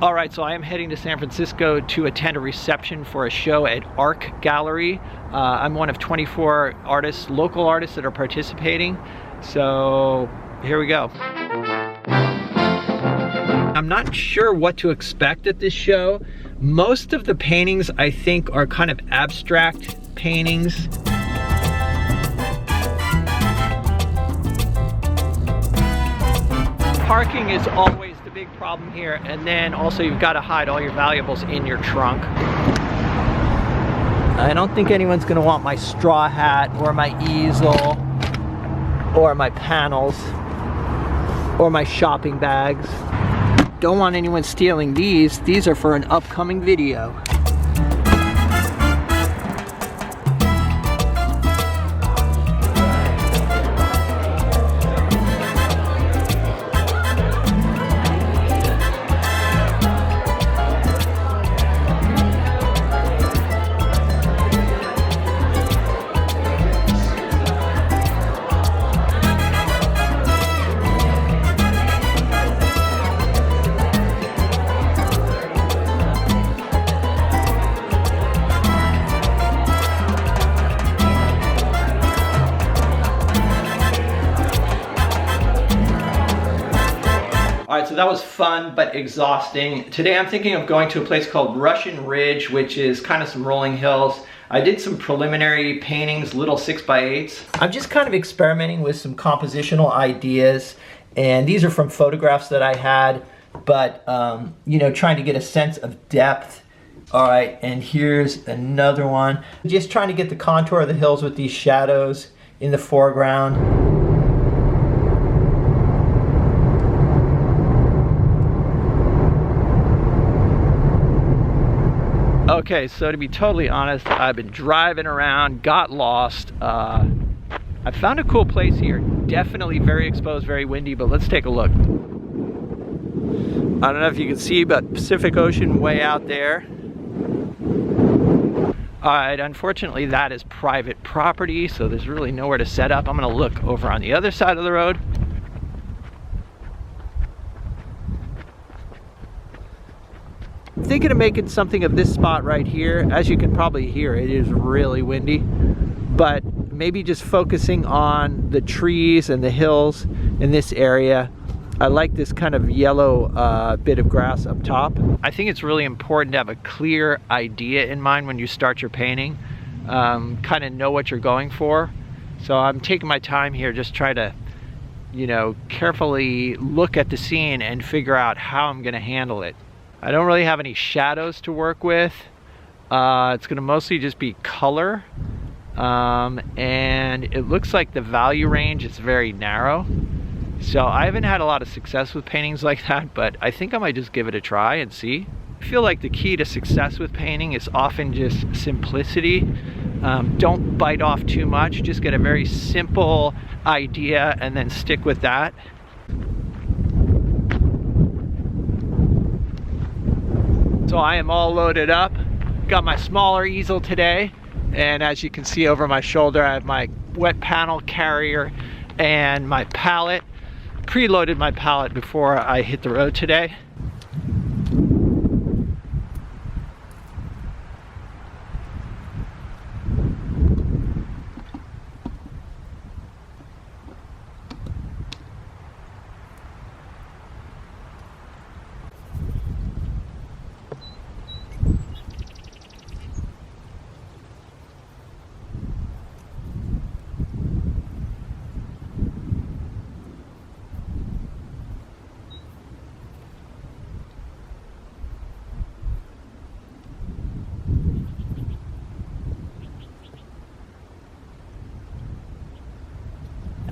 All right, so I am heading to San Francisco to attend a reception for a show at Arc Gallery. I'm one of 24 artists, local artists that are participating. So here we go. I'm not sure what to expect at this show. Most of the paintings I think are kind of abstract paintings. Parking is always the big problem here, and then also you've got to hide all your valuables in your trunk. I don't think anyone's going to want my straw hat or my easel or my panels or my shopping bags. Don't want anyone stealing these. These are for an upcoming video. All right, so that was fun but exhausting. Today I'm thinking of going to a place called Russian Ridge, which is kind of some rolling hills. I did some preliminary paintings, little 6x8s. I'm just kind of experimenting with some compositional ideas, and these are from photographs that I had, but you know, trying to get a sense of depth. All right, and here's another one. Just trying to get the contour of the hills with these shadows in the foreground. Okay, so to be totally honest, I've been driving around, got lost. I found a cool place here. Definitely very exposed, very windy, but let's take a look. I don't know if you can see, but Pacific Ocean way out there. All right, unfortunately that is private property, so there's really nowhere to set up. I'm gonna look over on the other side of the road. I'm thinking of making something of this spot right here. As you can probably hear, it is really windy, but maybe just focusing on the trees and the hills in this area. I like this kind of yellow bit of grass up top. I think it's really important to have a clear idea in mind when you start your painting, kind of know what you're going for. So I'm taking my time here, just try to, you know, carefully look at the scene and figure out how I'm gonna handle it. I don't really have any shadows to work with. It's gonna mostly just be color. And it looks like the value range is very narrow. So I haven't had a lot of success with paintings like that, but I think I might just give it a try and see. I feel like the key to success with painting is often just simplicity. Don't bite off too much, just get a very simple idea and then stick with that. So I am all loaded up. Got my smaller easel today, and as you can see over my shoulder, I have my wet panel carrier and my palette. Preloaded my palette before I hit the road today.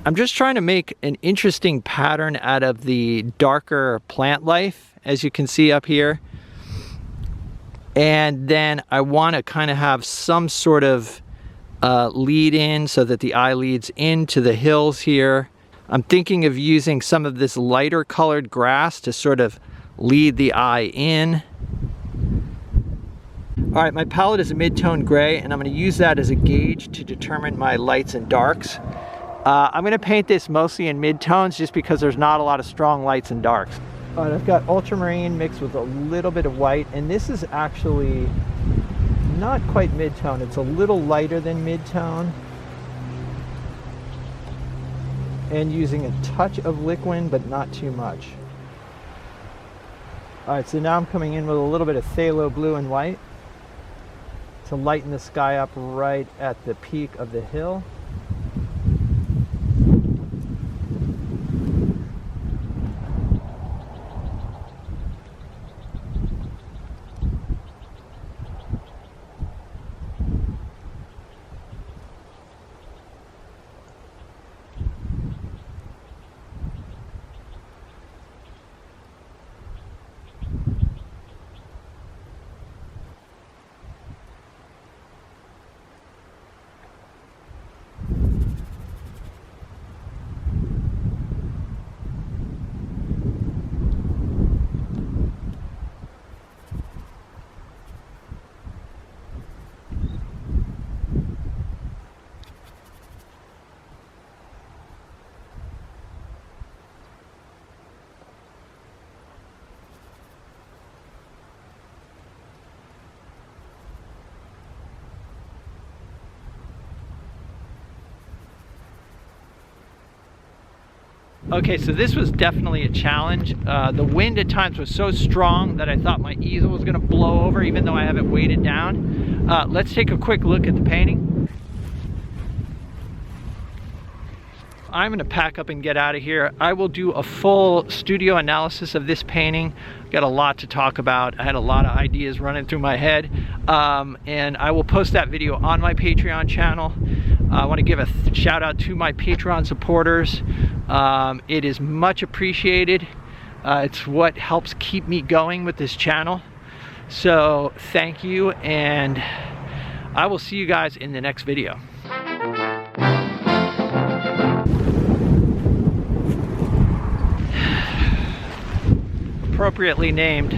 I'm just trying to make an interesting pattern out of the darker plant life, as you can see up here. And then I want to kind of have some sort of lead in so that the eye leads into the hills here. I'm thinking of using some of this lighter colored grass to sort of lead the eye in. All right, my palette is a mid-tone gray, and I'm going to use that as a gauge to determine my lights and darks. I'm going to paint this mostly in mid-tones just because there's not a lot of strong lights and darks. Alright, I've got ultramarine mixed with a little bit of white, and this is actually not quite mid-tone. It's a little lighter than mid-tone. And using a touch of liquid, but not too much. Alright, so now I'm coming in with a little bit of phthalo blue and white to lighten the sky up right at the peak of the hill. Okay, so this was definitely a challenge. The wind at times was so strong that I thought my easel was gonna blow over even though I have it weighted down. Let's take a quick look at the painting. I'm gonna pack up and get out of here. I will do a full studio analysis of this painting. Got a lot to talk about. I had a lot of ideas running through my head. And I will post that video on my Patreon channel. I want to give a shout out to my Patreon supporters. It is much appreciated. It's what helps keep me going with this channel. So thank you, and I will see you guys in the next video. Appropriately named